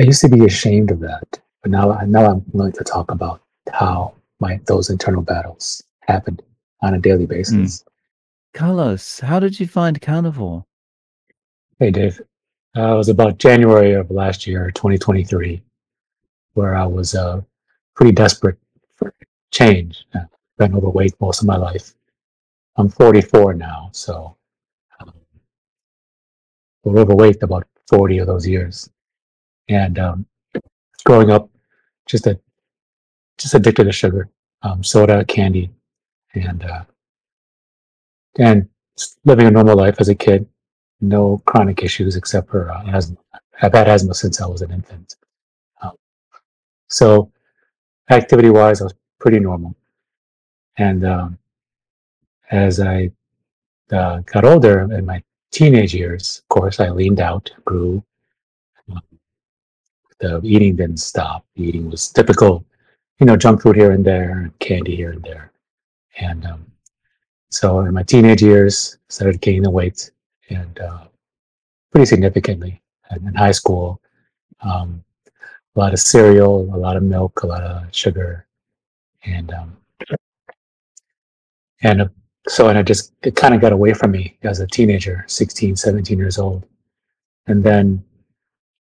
I used to be ashamed of that, but now I'm willing to talk about how those internal battles happened on a daily Mm. basis. Carlos, how did you find carnivore? Hey, Dave. It was about January of last year, 2023, where I was pretty desperate for change. I've been overweight most of my life. I'm 44 now, so um, we're overweight about 40 of those years. And growing up, just a, just addicted to sugar, soda, candy, and and living a normal life as a kid. No chronic issues except for asthma. I've had asthma since I was an infant. Um, so activity-wise, I was pretty normal. And as I got older in my teenage years, of course, I leaned out, grew. Um, the eating didn't stop. The eating was typical, junk food here and there, candy here and there. And so in my teenage years, started gaining the weight and pretty significantly. And in high school, um, a lot of cereal, a lot of milk, a lot of sugar, and and and I just it kind of got away from me as a teenager, 16, 17 years old, and then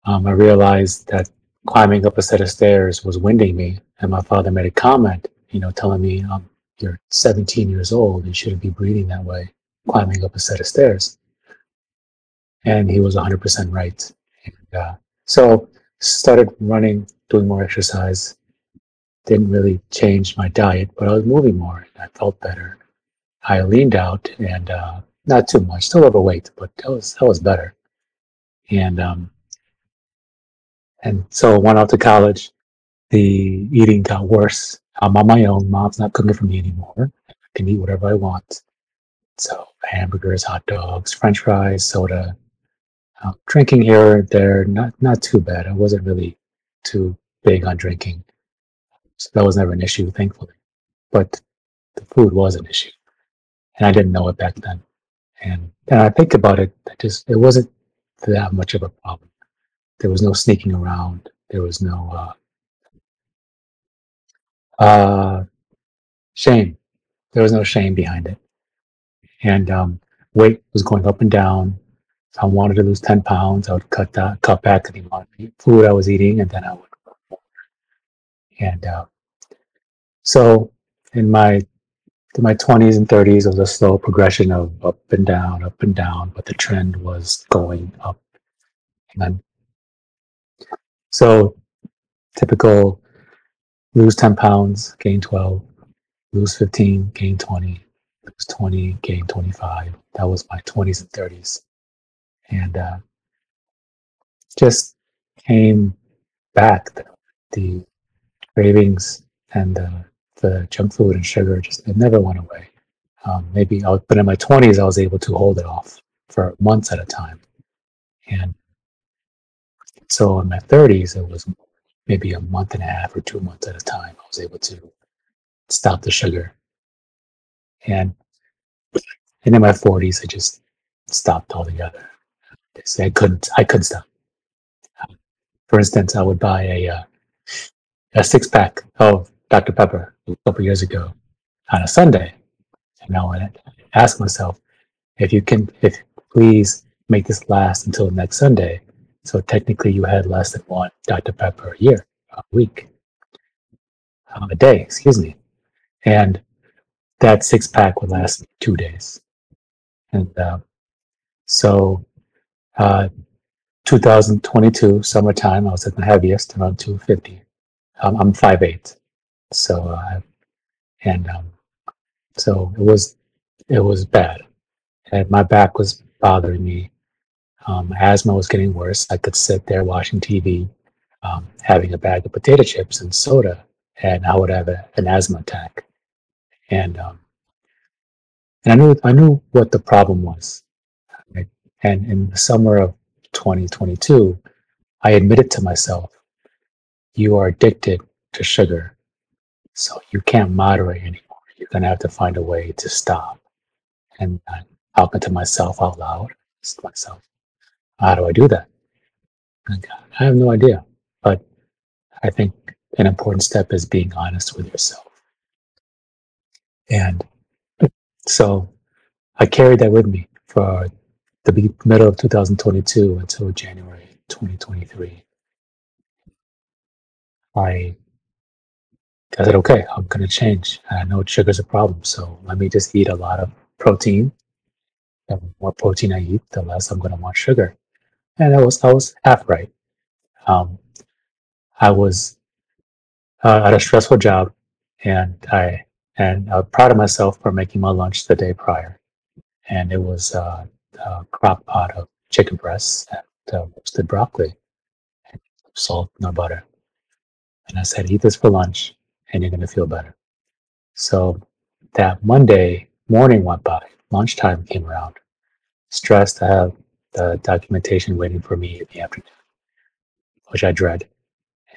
I realized that climbing up a set of stairs was winding me, and my father made a comment, telling me, "You're 17 years old, you shouldn't be breathing that way, climbing up a set of stairs," and he was 100% right. And, so started running, doing more exercise. Didn't really change my diet, but I was moving more. And I felt better. I leaned out and not too much, still overweight, but that was better. And and so went out to college. The eating got worse. I'm on my own. Mom's not cooking for me anymore. I can eat whatever I want. So hamburgers, hot dogs, French fries, soda, drinking here and there. Not too bad. I wasn't really too big on drinking, so that was never an issue, thankfully. But the food was an issue, and I didn't know it back then. And I think about it, it wasn't that much of a problem. There was no sneaking around. There was no uh, shame. There was no shame behind it. And weight was going up and down. If I wanted to lose 10 pounds, I would cut back the amount of food I was eating, and then I would. And so in my 20s and 30s, it was a slow progression of up and down, but the trend was going up. And so typical lose 10 pounds, gain 12, lose 15, gain 20, lose 20, gain 25. That was my 20s and 30s. And just came back. The cravings and the junk food and sugar it never went away. But in my 20s, I was able to hold it off for months at a time. And so in my 30s, it was maybe a month and a half or 2 months at a time. I was able to stop the sugar. And and in my 40s, I just stopped altogether. I couldn't stop. For instance, I would buy a 6 pack of Dr. Pepper a couple years ago on a Sunday. And I would ask myself, if please make this last until the next Sunday. So technically you had less than one Dr. Pepper a week, a day, excuse me. And that 6 pack would last 2 days. And so uh, 2022 summertime, I was at my heaviest, around 250. I'm 5'8", so and so it was bad, and my back was bothering me. Asthma was getting worse. I could sit there watching TV, having a bag of potato chips and soda, and I would have an asthma attack. And I knew what the problem was. Right? And in the summer of 2022, I admitted to myself, "You are addicted to sugar, so you can't moderate anymore. You're gonna have to find a way to stop." And I'm talking to myself out loud, ask myself, "How do I do that?" I have no idea. But I think an important step is being honest with yourself. And so I carried that with me for the middle of 2022 until January 2023. I, I said, okay, I'm going to change. I know sugar's a problem, so let me just eat a lot of protein. The more protein I eat, the less I'm going to want sugar. And I was half right. Um, I was at a stressful job, and I was proud of myself for making my lunch the day prior, and it was a crock pot of chicken breasts and roasted broccoli, salt, no butter. And I said, eat this for lunch, and you're going to feel better. So that Monday morning went by, lunchtime came around, stressed. I have the documentation waiting for me in the afternoon, which I dread,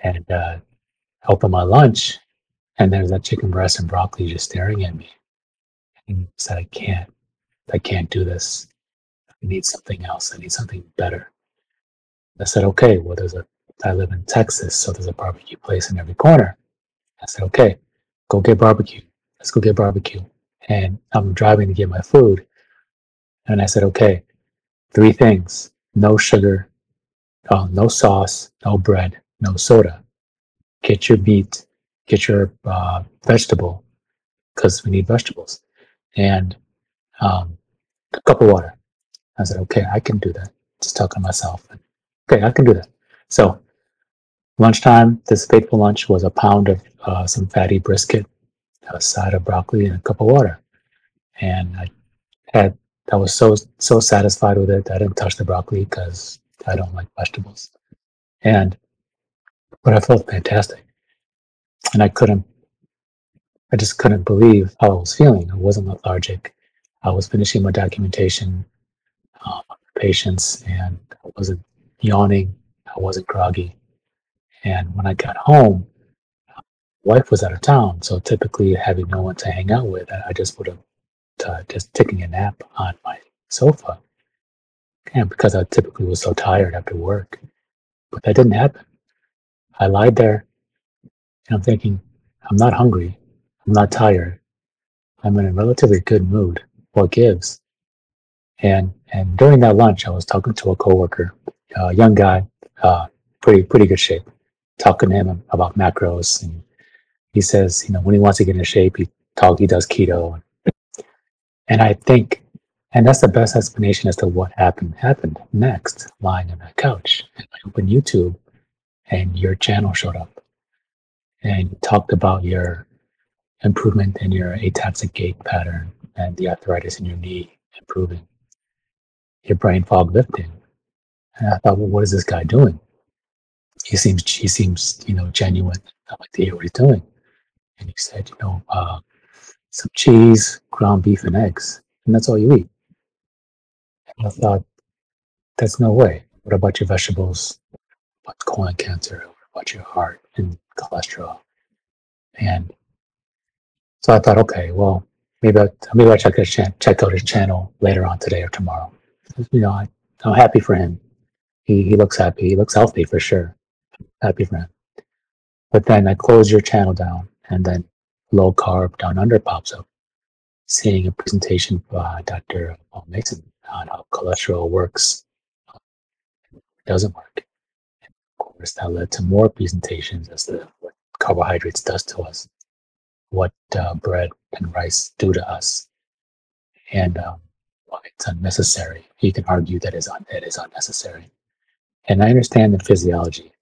and open my lunch, and there's that chicken breast and broccoli just staring at me. And I said, I can't do this. I need something else. I need something better. I said, okay, well, I live in Texas, so there's a barbecue place in every corner. I said, okay, go get barbecue. Let's go get barbecue. And I'm driving to get my food. And I said, okay, three things: no sugar, no sauce, no bread, no soda. Get your meat, get your vegetable, because we need vegetables, and a cup of water. I said, okay, I can do that. Just talking to myself. Okay, I can do that. So lunchtime, this fateful lunch was a pound of some fatty brisket, a side of broccoli, and a cup of water. And had I was so satisfied with it. I didn't touch the broccoli because I don't like vegetables. And but I felt fantastic, and I just couldn't believe how I was feeling. I wasn't lethargic. I was finishing my documentation on patients, and I wasn't yawning. I wasn't groggy. And when I got home, wife was out of town, so typically having no one to hang out with, I just would have just taken a nap on my sofa. And because I typically was so tired after work, but that didn't happen. I lied there, and I'm thinking, I'm not hungry, I'm not tired, I'm in a relatively good mood. What gives? And during that lunch, I was talking to a coworker, a young guy, uh, pretty good shape, talking to him about macros, and he says, when he wants to get into shape, he does keto, and I think, and that's the best explanation as to what happened next, lying on that couch. And I opened YouTube, and your channel showed up, and you talked about your improvement in your ataxic gait pattern and the arthritis in your knee improving, your brain fog lifting. And I thought, well, what is this guy doing? He seems, genuine. I'd like to hear what he's doing. And he said, some cheese, ground beef, and eggs, and that's all you eat. And I thought, that's no way. What about your vegetables? What about colon cancer? What about your heart and cholesterol? And so I thought, okay, well, maybe I check out his channel later on today or tomorrow. I'm happy for him. He looks happy. He looks healthy for sure. Happy for him. But then I close your channel down, and then low carb down under pops up, seeing a presentation by Dr. Paul Mason on how cholesterol works, doesn't work. And of course, that led to more presentations as to what carbohydrates does to us, what bread and rice do to us, and why it's unnecessary. You can argue that it is unnecessary. And I understand the physiology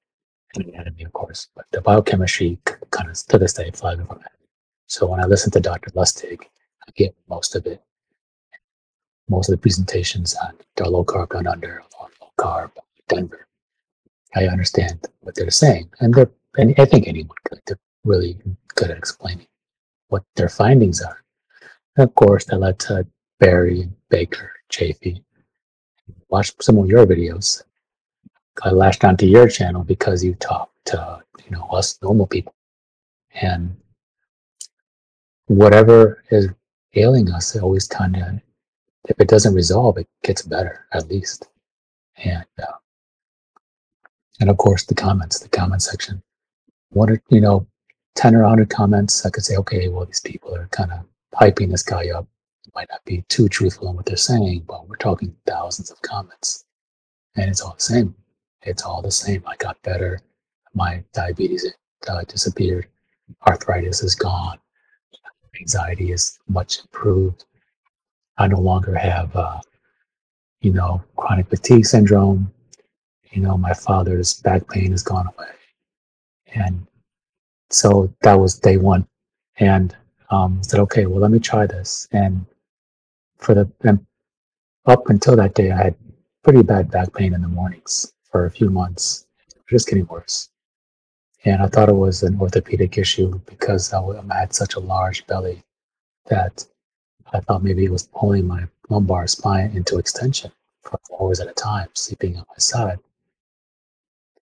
and anatomy, of course, but the biochemistry kind of to this day flies over my head. So when I listen to Dr. Lustig, I get most of it. Most of the presentations on their low carb down under or low carb Denver, I understand what they're saying, and I think anyone could. They're really good at explaining what their findings are. And of course, that led to Barry, Baker, Chafee. Watch some of your videos. I latched onto your channel because you talk to us normal people, and whatever is ailing us, it always kind of, if it doesn't resolve, it gets better at least. And And of course, the comment section. What are, 10 or 100 comments, I could say, okay, well, these people are kind of hyping this guy up. It might not be too truthful in what they're saying, but we're talking thousands of comments. And it's all the same. It's all the same. I got better. My diabetes disappeared. Arthritis is gone. Anxiety is much improved. I no longer have, chronic fatigue syndrome. My father's back pain has gone away. And so that was day one. And said, okay, well, let me try this. And and up until that day, I had pretty bad back pain in the mornings for a few months, just getting worse. And I thought it was an orthopedic issue because I had such a large belly that I thought maybe it was pulling my lumbar spine into extension for hours at a time, sleeping on my side.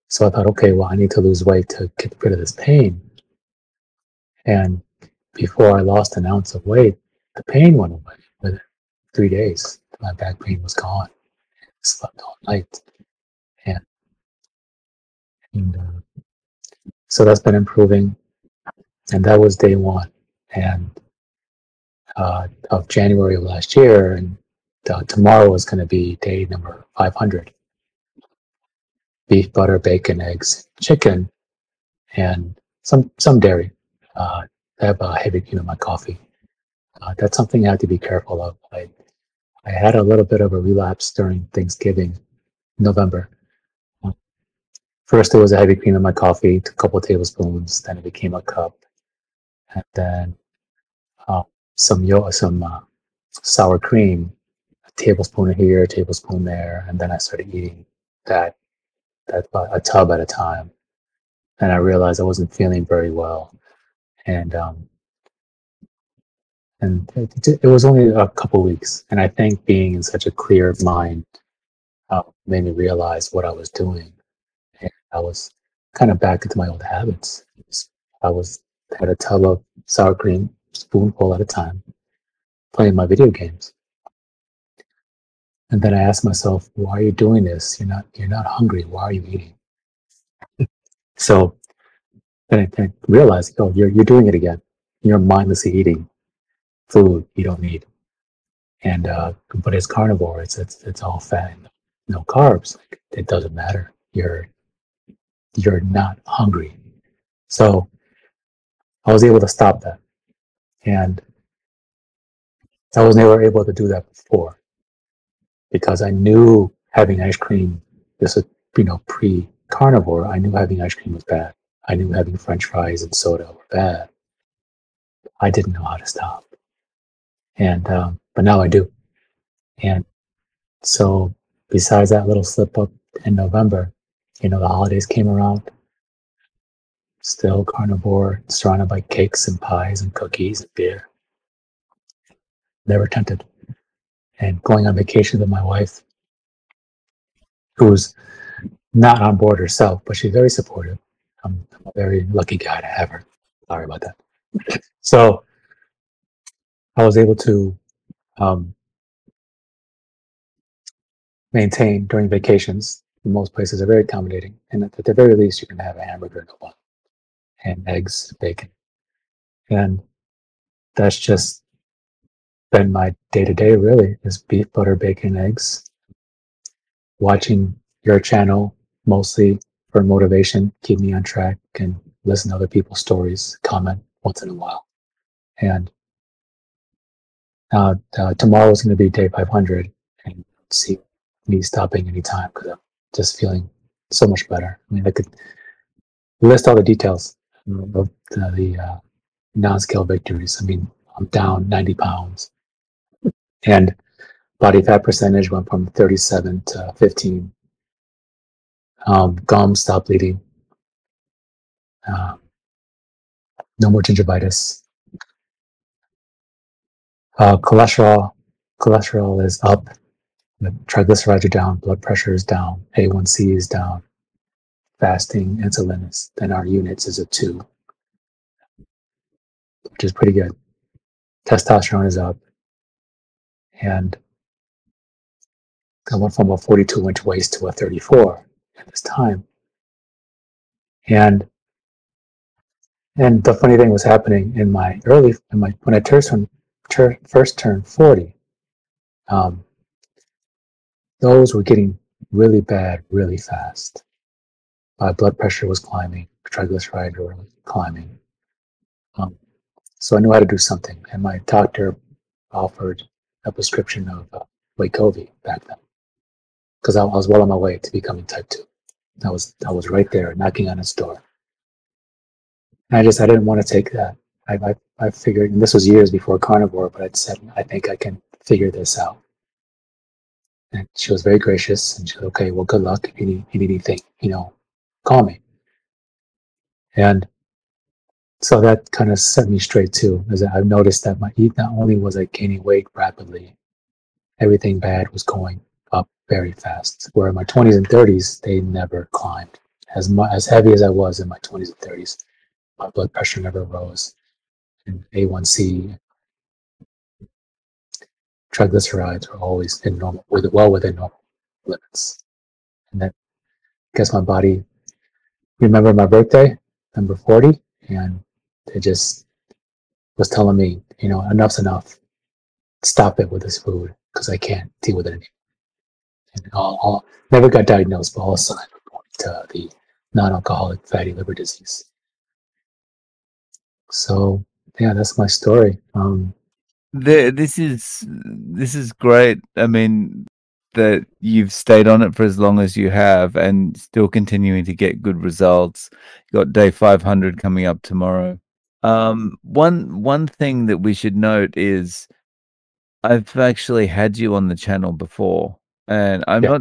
So I thought, okay, well, I need to lose weight to get rid of this pain. And before I lost an ounce of weight, the pain went away within 3 days. My back pain was gone. I slept all night. And, and so that's been improving. And that was day one. And of January of last year. And tomorrow is going to be day number 500. Beef, butter, bacon, eggs, chicken, and some dairy. I have heavy cream in my coffee. That's something I have to be careful of. I had a little bit of a relapse during Thanksgiving, November. First, it was a heavy cream in my coffee, a couple of tablespoons. Then it became a cup, and then uh, some sour cream, a tablespoon here, a tablespoon there, and then I started eating that a tub at a time. And I realized I wasn't feeling very well, and it was only a couple of weeks. And I think being in such a clear mind made me realize what I was doing. And I was kind of back into my old habits. I was had a tub of sour cream, spoonful at a time, playing my video games. And then I asked myself, why are you doing this? You're not hungry. Why are you eating? So then I realized, oh, you're doing it again. You're mindlessly eating food you don't need. And but it's carnivore. It's all fat and no carbs. Like, it doesn't matter. You're not hungry. So I was able to stop that, and I was never able to do that before because I knew having ice cream. This is pre carnivore. I knew having ice cream was bad. I knew having French fries and soda were bad. I didn't know how to stop, and but now I do. And so besides that little slip up in November, the holidays came around. Still carnivore, surrounded by cakes and pies and cookies and beer. Never tempted. And going on vacation with my wife, who's not on board herself, but she's very supportive. I'm a very lucky guy to have her. Sorry about that. So I was able to um, maintain during vacations. Most places are very accommodating, and at the very least, you can have a hamburger and a bun, and eggs, bacon, and that's just been my day to day. Really, is beef, butter, bacon, eggs. Watching your channel mostly for motivation, keep me on track, and listen to other people's stories, comment once in a while. And tomorrow is going to be day 500, and see me stopping anytime because I'm just feeling so much better. I mean, I could list all the details of the non-scale victories. I mean, I'm down 90 pounds, and body fat percentage went from 37 to 15. Gums stopped bleeding. Uh, no more gingivitis. Cholesterol is up. The triglycerides are down. Blood pressure is down. A1C is down. Fasting insulin is in our units is a 2, which is pretty good. Testosterone is up, and I went from a 42-inch waist to a 34 at this time. And and the funny thing was happening in my early in my when I first turned 40. Um, those were getting really bad really fast. My blood pressure was climbing, triglycerides were climbing. Um, so I knew how to do something, and my doctor offered a prescription of Wegovy back then because I was well on my way to becoming type 2. I was right there knocking on his door. And I didn't want to take that. I figured, and this was years before carnivore, but I'd said I think I can figure this out. And she was very gracious, and she said, "Okay, well, good luck. If you need anything, call me." And so that kind of set me straight too, as I've noticed that not only was I gaining weight rapidly, everything bad was going up very fast. Where in my 20s and 30s, they never climbed. As heavy as I was in my 20s and 30s, my blood pressure never rose, and A1C, triglycerides were always well within normal limits. And then I guess my body remembered my birthday, number 40, and it just was telling me, enough's enough. Stop it with this food because I can't deal with it anymore. And all never got diagnosed, but all signs were pointing to the non-alcoholic fatty liver disease. So yeah, that's my story. This is great. I mean, that you've stayed on it for as long as you have and still continuing to get good results. You got day 500 coming up tomorrow. One thing that we should note is I've actually had you on the channel before, and Yeah,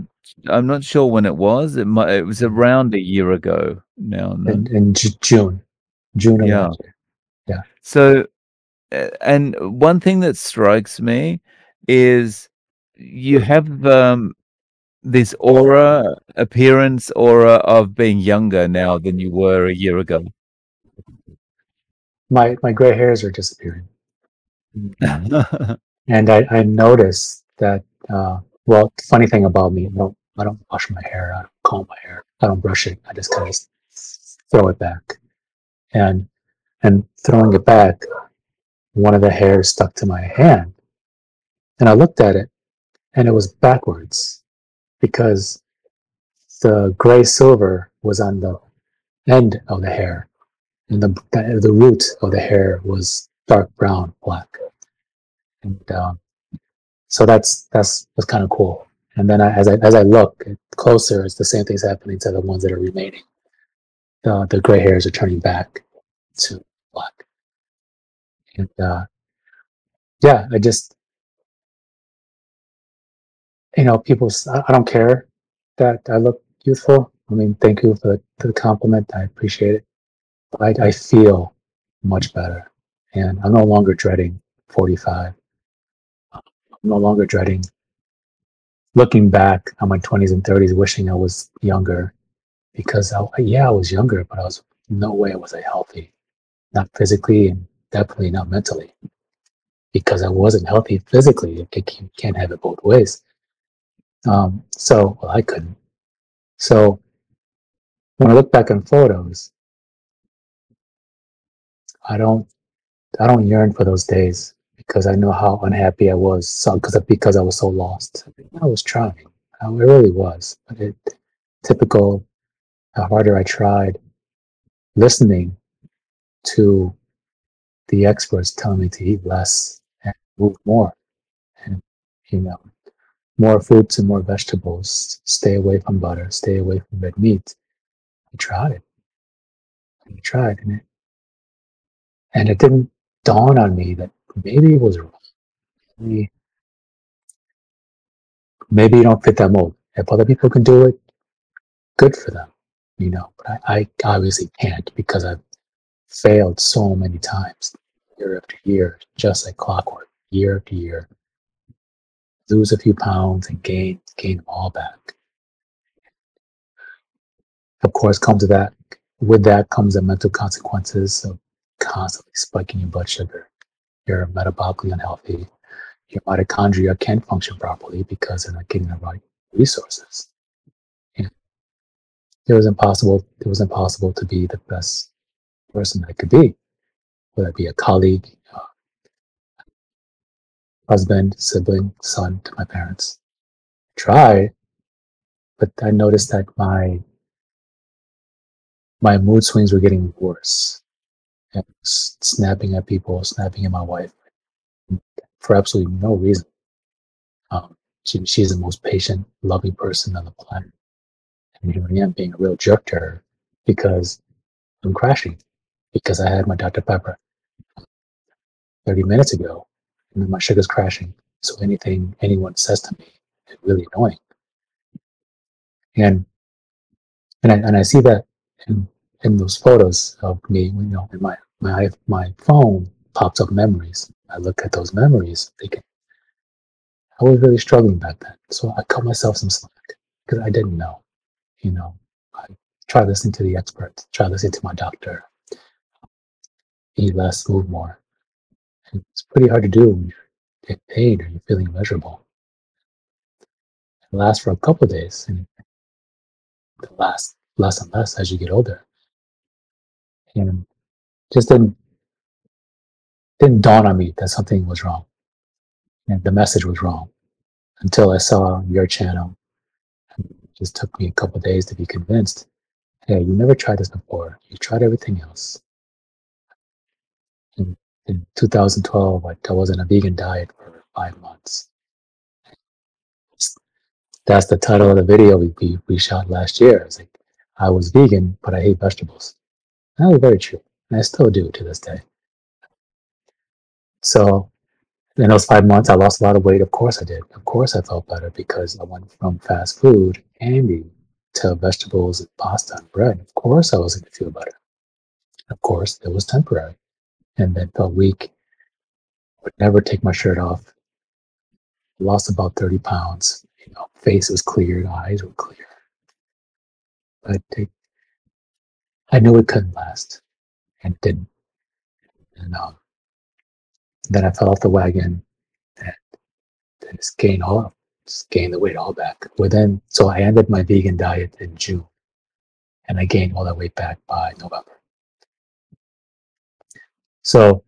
I'm not sure when it was. It was around a year ago now, no? in June of Yeah. last year. Yeah, So, and one thing that strikes me is you have this aura of being younger now than you were a year ago. my gray hairs are disappearing, and I noticed that. Well, the funny thing about me, I don't wash my hair, I don't comb my hair, I don't brush it. I just kind of throw it back, and throwing it back, one of the hairs stuck to my hand, and I looked at it, and it was backwards because the gray silver was on the end of the hair, and the root of the hair was dark brown, black, and so that's was kind of cool. And then as I look closer, it's the same thing's happening to the ones that are remaining. The gray hairs are turning back to black, and yeah, I just people. I don't care that I look youthful. I mean, thank you for the compliment. I appreciate it. But I feel much better, and I'm no longer dreading 45. I'm no longer dreading looking back on my 20s and 30s, wishing I was younger because I was younger, but I was no way was I healthy, not physically and definitely not mentally because I wasn't healthy physically. You can't have it both ways. So well, I couldn't. So when I look back on photos, I don't I don't yearn for those days because I know how unhappy I was. So because I was so lost. I was trying. I really was. But typical. The harder I tried, listening to the experts telling me to eat less and move more, and you know, more fruits and more vegetables. Stay away from butter. Stay away from red meat. I tried. I tried, and it didn't dawn on me that maybe it was wrong. Maybe, maybe you don't fit that mold. If other people can do it, good for them, But I obviously can't because I've failed so many times, year after year, just like clockwork, year after year. Lose a few pounds and gain them all back. Of course, comes to that. With that comes the mental consequences of constantly spiking your blood sugar. You're metabolically unhealthy. Your mitochondria can't function properly because they're not getting the right resources. And It was impossible to be the best person I could be, whether it be a colleague, husband, sibling, son to my parents. Tried, but I noticed that my mood swings were getting worse. And snapping at people, snapping at my wife for absolutely no reason. She's the most patient, loving person on the planet. And here I am being a real jerk to her because I'm crashing, because I had my Dr. Pepper 30 minutes ago and my sugar's crashing. So anything anyone says to me is really annoying. And and I see that in those photos of me, in my phone pops up memories. I look at those memories, thinking I was really struggling back then. So I cut myself some slack because I didn't know. You know, I tried listening to the experts, tried listening to my doctor, eat less, move more. And it's pretty hard to do when you're in pain or you're feeling miserable. It lasts for a couple of days and it lasts less and less as you get older. And just didn't dawn on me that something was wrong and the message was wrong until I saw your channel. And it just took me a couple of days to be convinced. Hey, you never tried this before. You tried everything else. In, in 2012, I was on a vegan diet for 5 months. That's the title of the video we shot last year. It's like, I was vegan, but I hate vegetables. That was very true. And I still do to this day. So in those 5 months, I lost a lot of weight. Of course I did. Of course I felt better because I went from fast food, candy, to vegetables and pasta and bread. Of course I was going to feel better. Of course it was temporary. And then felt weak, would never take my shirt off, lost about 30 pounds. Face was cleared, eyes were clear. But I knew it couldn't last, and it didn't. And then I fell off the wagon, and then just gained the weight all back. So I ended my vegan diet in June, and I gained all that weight back by November. So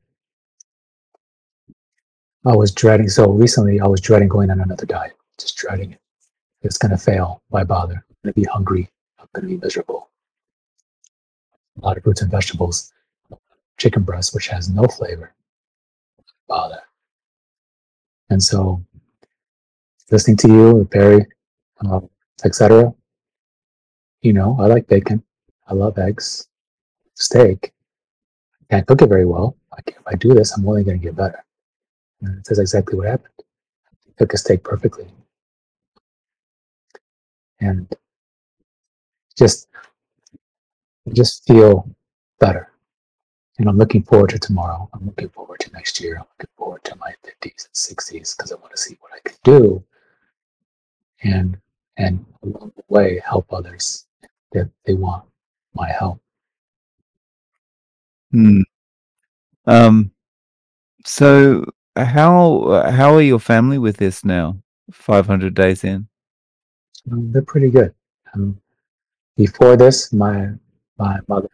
So recently, I was dreading going on another diet, just dreading it. It's going to fail. Why bother? I'm going to be hungry. I'm going to be miserable. A lot of fruits and vegetables, chicken breast, which has no flavor. Bother. And so, listening to you, Barry, etc. I like bacon. I love eggs, steak. Can't cook it very well. If I do this, I'm only going to get better. And that's exactly what happened. I cook a steak perfectly, and just just feel better. And I'm looking forward to tomorrow. I'm looking forward to next year. I'm looking forward to my 50s and 60s because I want to see what I can do and along the way help others if they want my help. Hmm. So how are your family with this now? 500 days in. They're pretty good. Before this, my mother,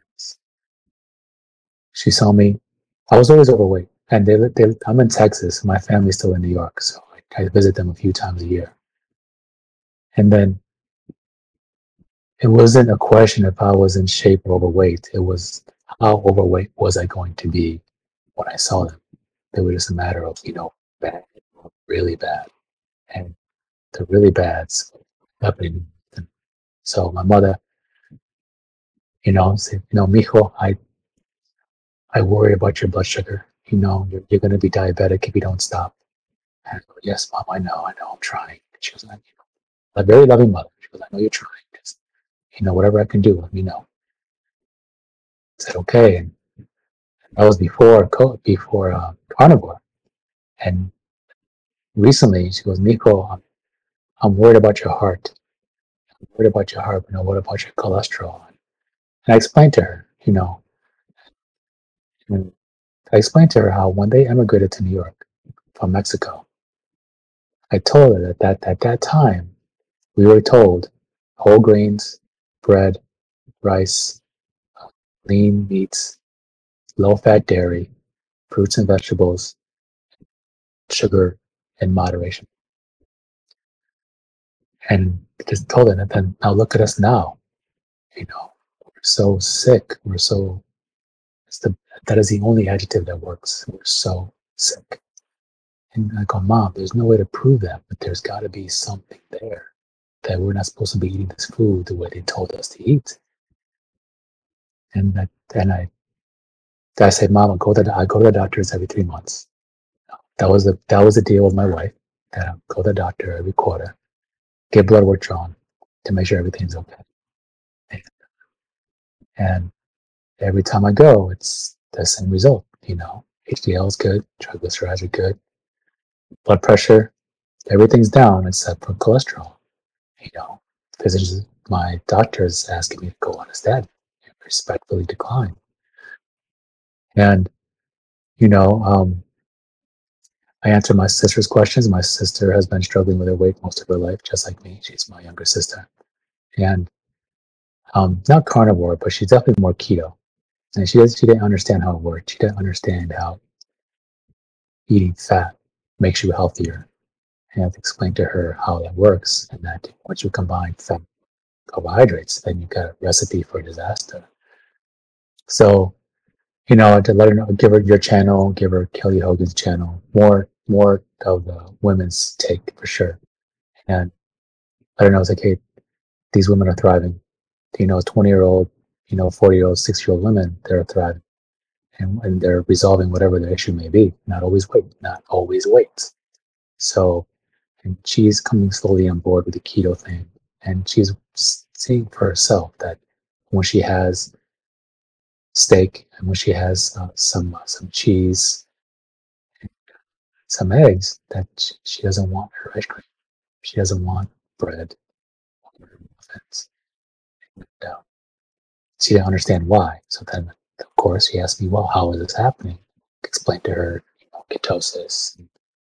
she saw me. I was always overweight, and I'm in Texas. My family's still in New York, so I visit them a few times a year. And then it wasn't a question if I was in shape or overweight. It was how overweight was I going to be when I saw them. It was just a matter of bad, really bad, and the really bads happening. So my mother, said, mijo, I worry about your blood sugar. You're going to be diabetic if you don't stop. And I go, yes, mom, I know, I'm trying. She goes, a very loving mother. She goes, I know you're trying. Just, whatever I can do, let me know. I said, okay. And that was before carnivore. And recently, she goes, Nico, I'm worried about your heart. I'm worried about your heart. What about your cholesterol? And I explained to her, and I explained to her how when they emigrated to New York from Mexico, I told her that at that time, we were told whole grains, bread, rice, lean meats, low-fat dairy, fruits and vegetables, sugar in moderation. And just told it, and then now look at us now. We're so sick. We're so. That is the only adjective that works. We're so sick. And I go, Mom, there's no way to prove that, but there's got to be something there that we're not supposed to be eating this food the way they told us to eat. And I said, Mom, I go to the doctors every 3 months. That was the deal with my wife. That I go to the doctor every quarter, get blood work drawn to make sure everything's okay. And every time I go, it's the same result. HDL is good, triglycerides are good, blood pressure, everything's down except for cholesterol. You know, physicians, my doctor's asking me to go on a statin. I respectfully decline. And you know, I answer my sister's questions. My sister has been struggling with her weight most of her life, just like me. She's my younger sister, and not carnivore, but she's definitely more keto. And she didn't understand how it worked. She didn't understand how eating fat makes you healthier. And I have to explain to her how that works, and that once you combine fat and carbohydrates, then you've got a recipe for disaster. So, to let her know, give her your channel, give her Kelly Hogan's channel, more of the women's take for sure. And let her know it's like, hey, these women are thriving. 20-year-old, 40-year-old, 60-year-old women, they're thriving. And they're resolving whatever their issue may be. Not always weight. So, and she's coming slowly on board with the keto thing. And she's seeing for herself that when she has steak and when she has some cheese, some eggs, that she doesn't want her ice cream. She doesn't want bread or muffins. No. She didn't understand why. So then, of course, she asked me, well, how is this happening? Explain to her, ketosis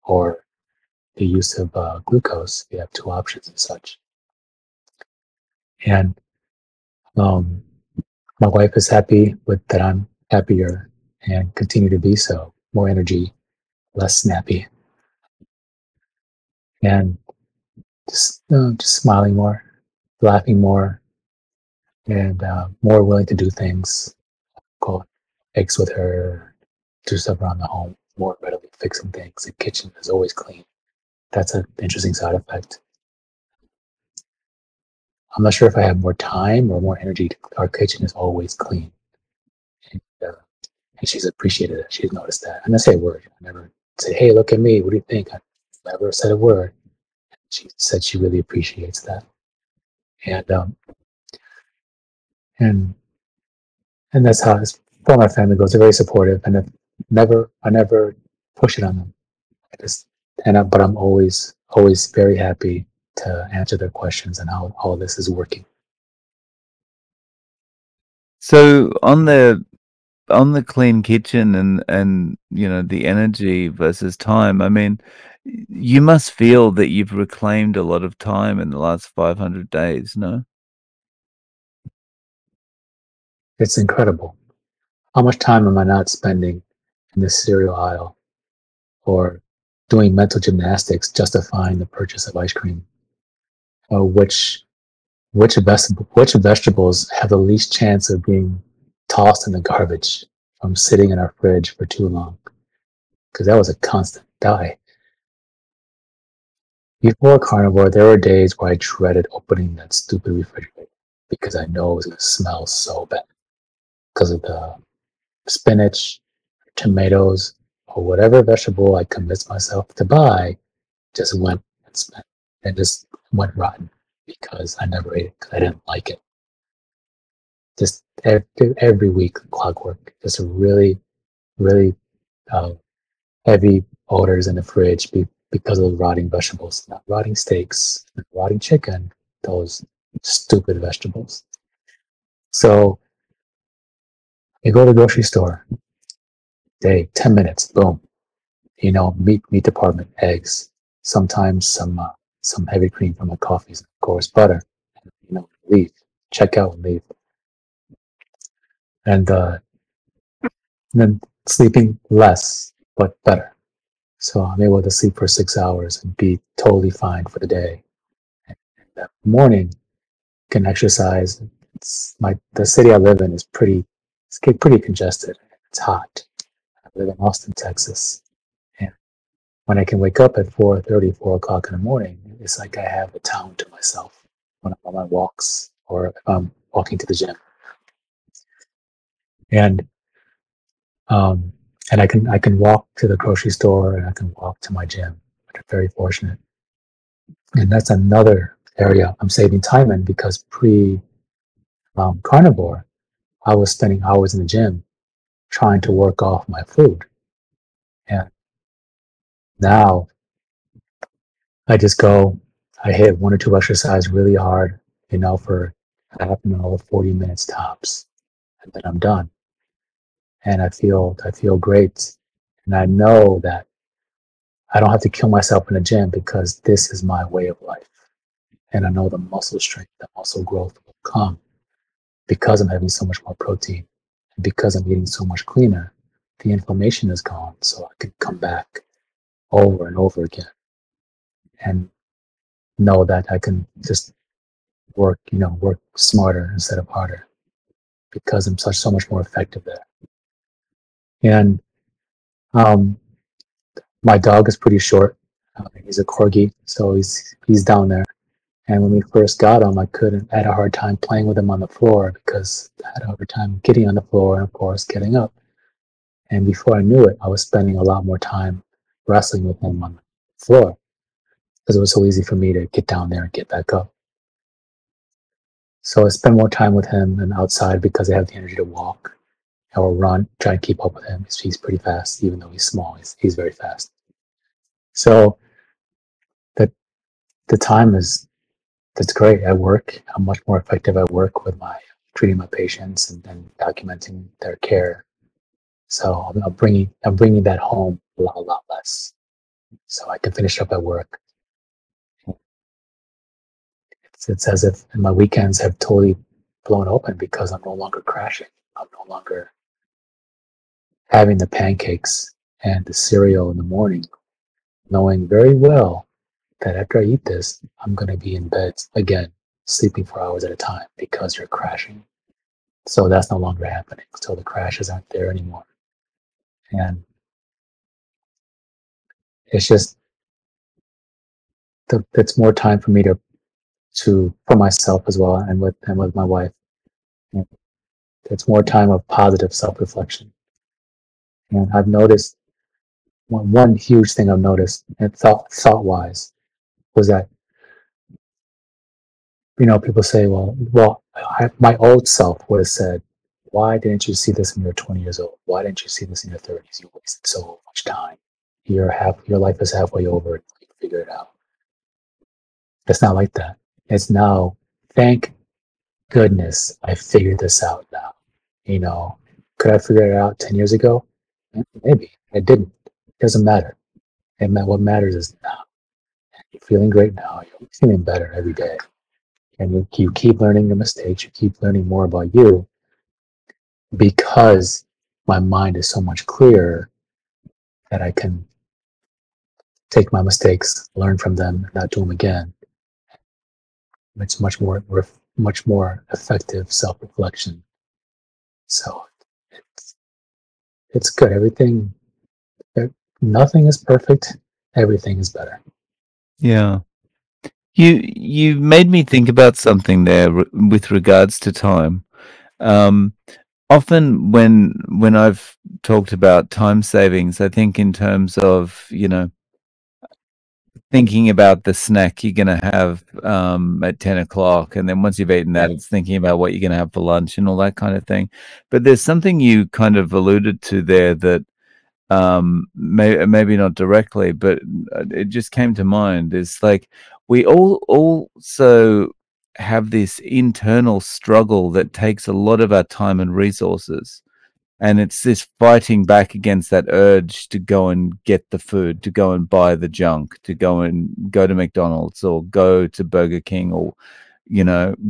or the use of glucose. We have two options and such. And my wife is happy with that. I'm happier and continue to be so. More energy, less snappy, and just smiling more, laughing more, and more willing to do things. Go eggs with her, do stuff around the home, more readily fixing things. The kitchen is always clean. That's an interesting side effect. I'm not sure if I have more time or more energy. Our kitchen is always clean. And, and she's appreciated it. She's noticed that. I never say a word. I never say, hey, look at me. What do you think? I never said a word. She said she really appreciates that. And and and that's how this for my family goes. They're very supportive, and I never push it on them. I just but I'm always very happy to answer their questions and how all this is working. So on the clean kitchen and the energy versus time, I mean, you must feel that you've reclaimed a lot of time in the last 500 days, no? It's incredible. How much time am I not spending in the cereal aisle or doing mental gymnastics justifying the purchase of ice cream? Or which vegetables have the least chance of being tossed in the garbage from sitting in our fridge for too long? Because that was a constant die. Before carnivore, there were days where I dreaded opening that stupid refrigerator because I know it was going to smell so bad because of the spinach, tomatoes, or whatever vegetable I convinced myself to buy just went and just went rotten because I never ate it because I didn't like it. Just every week, clockwork. Just a really, really uh, heavy odors in the fridge because of the rotting vegetables, not rotting steaks, not rotting chicken, those stupid vegetables. So you go to the grocery store, 10 minutes, boom. Meat department, eggs, sometimes some heavy cream from my coffees, of course, butter. Leave, check out, and leave. and then sleeping less but better. So I'm able to sleep for 6 hours and be totally fine for the day. And in the morning, can exercise. The city I live in is pretty congested. It's hot. I live in Austin, Texas, and when I can wake up at 4:30, 4 o'clock in the morning, it's like I have the town to myself when I'm on my walks or if I'm walking to the gym. And um, and I can walk to the grocery store and I can walk to my gym. I'm very fortunate, and that's another area I'm saving time in because pre carnivore, I was spending hours in the gym trying to work off my food, and now I just go, I hit one or two exercise really hard, for half an hour, 40 minutes tops, and then I'm done. And I feel great. And I know that I don't have to kill myself in the gym because this is my way of life. And I know the muscle strength, the muscle growth will come because I'm having so much more protein and because I'm eating so much cleaner. The inflammation is gone, so I can come back over and over again and know that I can just work smarter instead of harder because I'm so much more effective there. And um, my dog is pretty short. He's a corgi, so he's down there. And when we first got him, I had a hard time playing with him on the floor because I had a hard time getting on the floor and, of course, getting up. And before I knew it, I was spending a lot more time wrestling with him on the floor because it was so easy for me to get down there and get back up. So I spend more time with him and outside because I have the energy to walk or run, try and keep up with him. He's pretty fast, even though he's small. He's very fast. So the the time is that's great at work. I'm much more effective at work with my treating my patients and documenting their care. So I'm bringing that home a lot less. So I can finish up at work. It's as if my weekends have totally blown open because I'm no longer crashing. I'm no longer having the pancakes and the cereal in the morning, knowing very well that after I eat this, I'm going to be in bed again, sleeping for hours at a time because you're crashing. So that's no longer happening. So the crashes aren't there anymore. And it's just, it's more time for me for myself as well and with my wife. And it's more time of positive self-reflection. And I've noticed one huge thing I've noticed and thought wise was that people say, my old self would have said, why didn't you see this when you were 20 years old? Why didn't you see this in your 30s? You wasted so much time. Your life is halfway over. You figure it out. It's not like that. It's now, thank goodness I figured this out now. Could I figure it out 10 years ago? Maybe. I didn't. It doesn't matter. What matters is now. You're feeling great now. You're feeling better every day. And you keep learning your mistakes. You keep learning more about you because my mind is so much clearer that I can take my mistakes, learn from them, and not do them again. It's much more effective self-reflection. So it's it's good. Nothing is perfect. Everything is better. Yeah. You made me think about something there with regards to time. Um, Often when I've talked about time savings, I think in terms of, thinking about the snack you're going to have at 10 o'clock. And then once you've eaten that, it's thinking about what you're going to have for lunch and all that kind of thing. But there's something you kind of alluded to there that maybe not directly, but it just came to mind. Is like we all also have this internal struggle that takes a lot of our time and resources, and it's this fighting back against that urge to go and get the food, to go and buy the junk, to go to McDonald's or go to Burger King or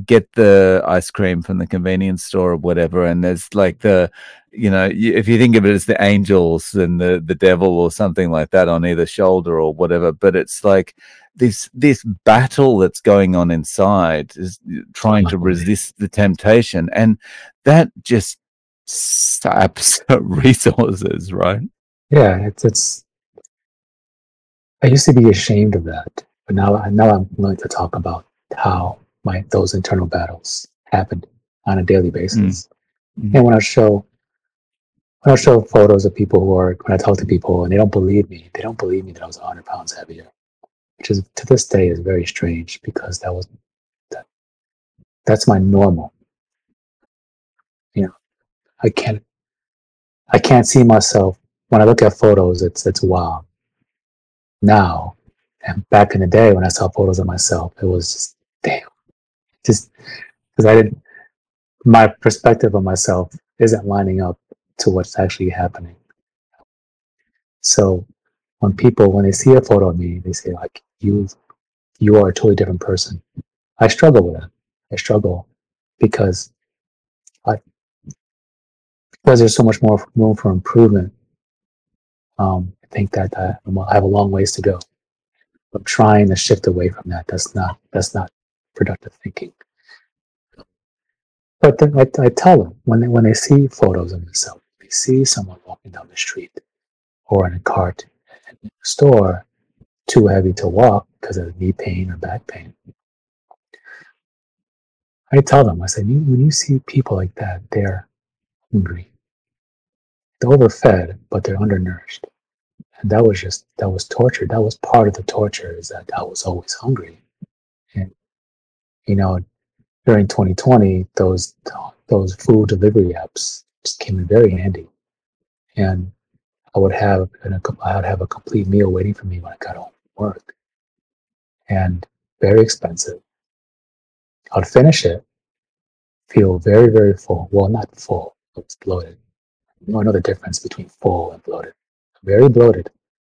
get the ice cream from the convenience store or whatever, and there's like if you think of it as the angels and the devil or something like that on either shoulder or whatever, but it's like this battle that's going on inside is trying to resist the temptation, and that just saps resources, right? Yeah, it's. I used to be ashamed of that, but now I'm willing to talk about how those internal battles happened on a daily Mm. basis. Mm. And when I show photos of people when I talk to people and they don't believe me that I was 100 pounds heavier, which is to this day is very strange because that, that's my normal. You know, I can't I can't see myself when I look at photos. It's wow now, and back in the day when I saw photos of myself, it was just damn, just because I didn't my perspective of myself isn't lining up to what's actually happening. So when they see a photo of me, they say like you are a totally different person. I struggle with that. I struggle because I, because there's so much more room for improvement. I think that I have a long ways to go. I'm trying to shift away from that. That's not productive thinking. But then I tell them when they see photos of themselves, they see someone walking down the street or in a cart in the store, too heavy to walk because of knee pain or back pain. I tell them, I say, when you see people like that, they're hungry. They're overfed, but they're undernourished. And that was torture. That was part of the torture is that I was always hungry. And, you know, during 2020, those food delivery apps just came in very handy. And I would have a complete meal waiting for me when I got home from work, and very expensive. I'd finish it, feel very very full. Well, not full, it's bloated. I know the difference between full and bloated. Very bloated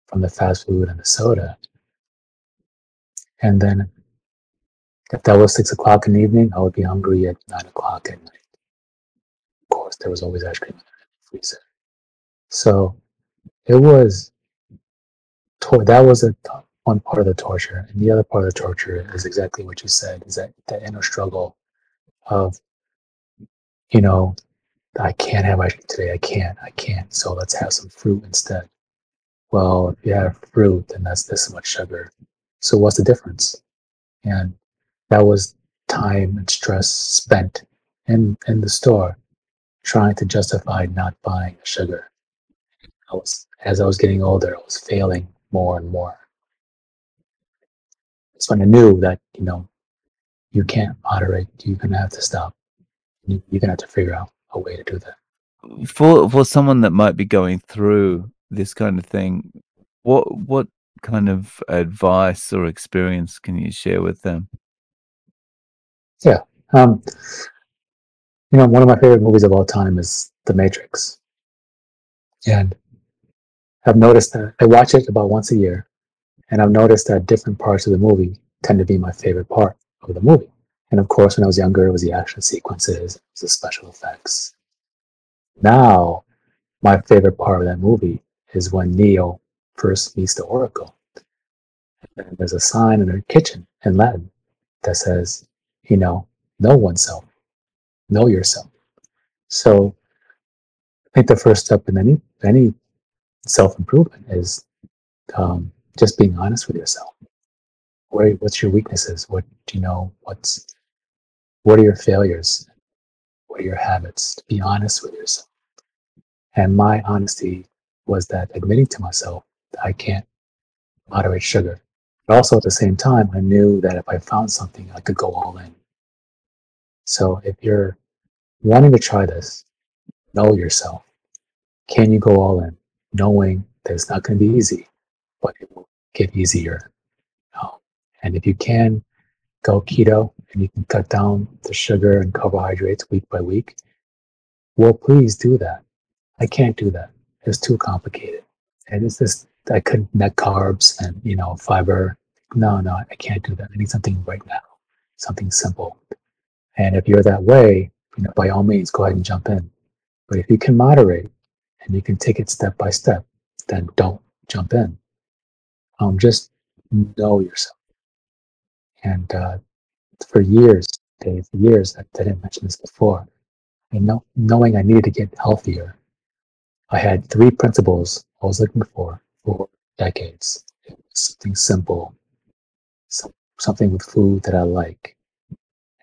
from the fast food and the soda. And then if that was 6 o'clock in the evening, I would be hungry at 9 o'clock at night. Of course, there was always ice cream in the freezer. So it was that was one part of the torture, and the other part of the torture is exactly what you said: is that inner struggle of you know I can't have ice cream today. I can't. So let's have some fruit instead. Well, if you have fruit, then that's this much sugar. So what's the difference? And that was time and stress spent in the store trying to justify not buying the sugar. As I was getting older, I was failing more and more. So when I knew that, you can't moderate, you're gonna have to stop. You're gonna have to figure out a way to do that. For someone that might be going through this kind of thing, what kind of advice or experience can you share with them? Yeah. Um, one of my favorite movies of all time is The Matrix. And I've noticed that I watch it about once a year, and I've noticed that different parts of the movie tend to be my favorite part of the movie. And of course, when I was younger, it was the action sequences, it was the special effects. Now, my favorite part of that movie is when Neo first meets the Oracle. And there's a sign in her kitchen in Latin that says, know oneself, know yourself. So I think the first step in any self improvement is just being honest with yourself. What's your weaknesses? What do you know? What are your failures? What are your habits? Be honest with yourself. And my honesty was that admitting to myself that I can't moderate sugar. But also at the same time, I knew that if I found something, I could go all in. So if you're wanting to try this, know yourself. Can you go all in? Knowing that it's not going to be easy, but it will get easier. Um, and if you can go keto and you can cut down the sugar and carbohydrates week by week, well, please do that. I can't do that. It's too complicated. And it's just, I couldn't net carbs and, fiber. No, I can't do that. I need something right now. something simple. And if you're that way, by all means, go ahead and jump in. But if you can moderate and you can take it step by step, then don't jump in. Just know yourself. And for years, Dave, for years, I didn't mention this before. Knowing I needed to get healthier, I had three principles I was looking for decades. It was something simple, something with food that I like,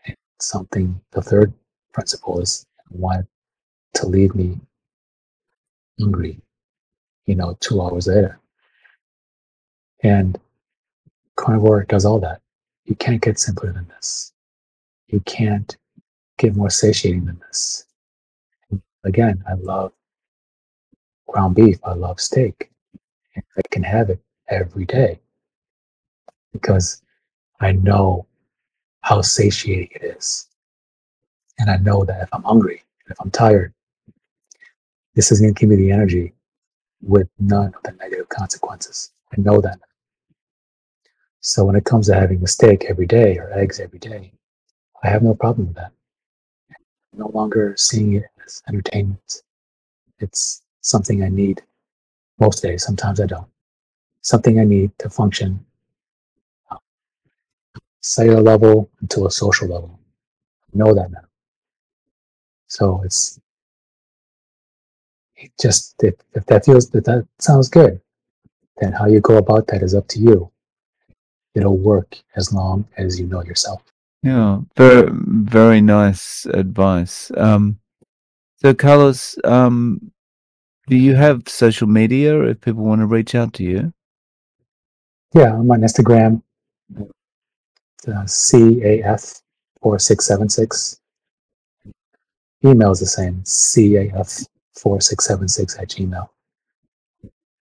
and something. The third principle is I want to leave me hungry, 2 hours later. And carnivore does all that. You can't get simpler than this. You can't get more satiating than this. And again, I love ground beef. I love steak. And I can have it every day because I know how satiating it is. And I know that if I'm hungry, if I'm tired, this is going to give me the energy with none of the negative consequences. I know that. So when it comes to having a steak every day or eggs every day, I have no problem with that. I'm no longer seeing it as entertainment. It's something I need most days. Sometimes I don't. Something I need to function cellular level to a social level. I know that now. So if that sounds good, then how you go about that is up to you. It'll work as long as you know yourself. Yeah, very, very nice advice. So Carlos, do you have social media if people want to reach out to you? Yeah, I'm on Instagram, CAF4676. Email is the same, CAF4676 @gmail.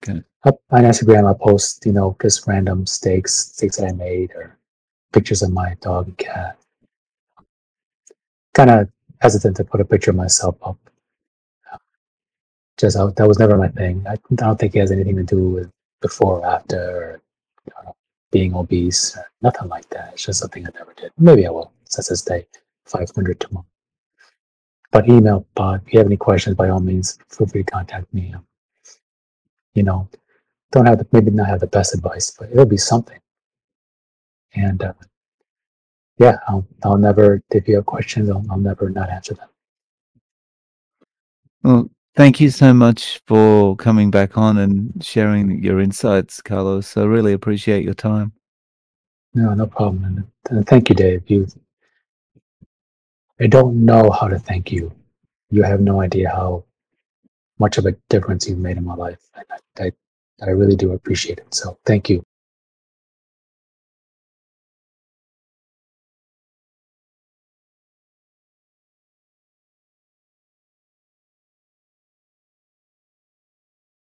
Okay. Up on Instagram, I post, just random steaks that I made, or pictures of my dog and cat. Kind of hesitant to put a picture of myself up. That was never my thing. I don't think it has anything to do with before or after, or being obese, or nothing like that. It's just something I never did. Maybe I will, since this day, 500 tomorrow. But email, if you have any questions, by all means, feel free to contact me. You know, don't have maybe not have the best advice, but it'll be something. And yeah, I'll never, if you have questions, I'll never not answer them. Well, thank you so much for coming back on and sharing your insights, Carlos. I really appreciate your time. No problem. And thank you, Dave. I don't know how to thank you. You have no idea how much of a difference you've made in my life. And I really do appreciate it. So thank you.